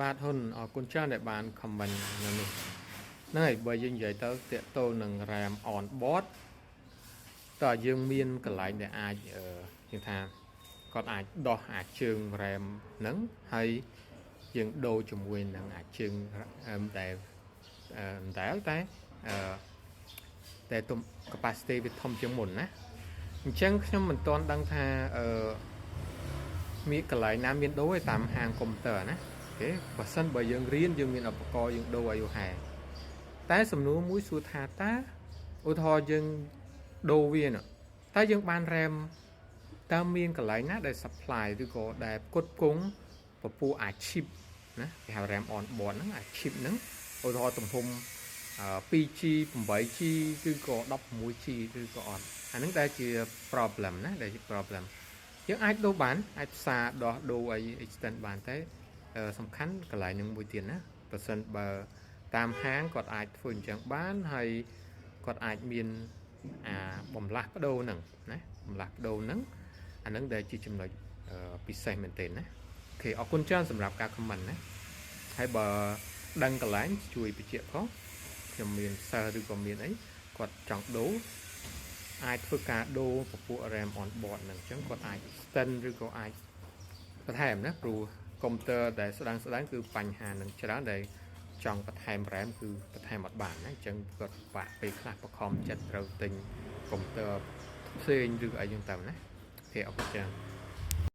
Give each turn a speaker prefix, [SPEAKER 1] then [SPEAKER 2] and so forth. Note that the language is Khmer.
[SPEAKER 1] បាទហ៊ុនអរគុណច្រើនដែលបាន comment នៅនេះហ្នឹងហើយបើយើងនិយាយទៅតកតូននឹង RAM on board តើយើងមានកន្លែងដែលអាចយើងថាគាត់អាចដោះអាចជើង RAM ហ្នឹងហើយយើងដូរជាមួយនឹងអាចជើងដែលតែទំ capacity វាធំជាងមុនណាអញ្ចឹងខ្ញុំមិនទាន់ដឹងថាមានកន្លែងណាមានដូរទេតាមហាងកុំព្យូទ័រណាអូខេបើសិនបើយើងរៀនយើងមានឧបករណ៍យើងដូរឲ្យយូរហែតែសំណួរមួយសួរថាតើឧទាហរណ៍យើងដូរវាតែយើងបាន RAM តើមានកន្លែងណាដែល supply ឬក៏ដែលផ្គត់ផ្គង់ពពុះអា chip ណាគេហៅ RAM on board ហ្នឹងអា chip ហ្នឹងឧទាហរណ៍ទំហំ 2G 8G ឬក៏ 16G ឬក៏អត់អាហ្នឹងដែលជា problem ណាដែលជា problem យើងអាចដូរបានអាចផ្សារដោះដូរអី extend បានតែសំខាន់កន្លែងហ្នឹងមួយទៀតណាបើសិនបើតាមហាងគាត់អាចធ្វើអញ្ចឹងបានហើយគាត់អាចមានបំលាស់បដូរហ្នឹងណាបំលាស់បដូរហ្នឹងអាហ្នឹងដែលជាចំណុចពិសេសមែនទែនណាអូខេអរគុណច្រើនសម្រាប់ការ comment ណាហើយបើដឹងកន្លែងជួយបញ្ជាក់ផងខ្ញុំមាន សិស្សឬក៏មានអីគាត់ចង់ដូរអាចធ្វើការដូរពពួក RAM on board ហ្នឹងអញ្ចឹងគាត់អាច extend ឬក៏អាចបន្ថែមណាព្រោះកុំព្យូទ័រដែលស្ដាងគឺបញ្ហានឹងច្រើនដែលចង់បន្ថែម RAM គឺបន្ថែមអត់បានណាអញ្ចឹងគាត់ពិបាកពេលខ្លះបខំចិត្តត្រូវទិញកុំព្យូទ័រផ្សេងឬអីចឹងទៅណាអូខេអរគុណច្រើន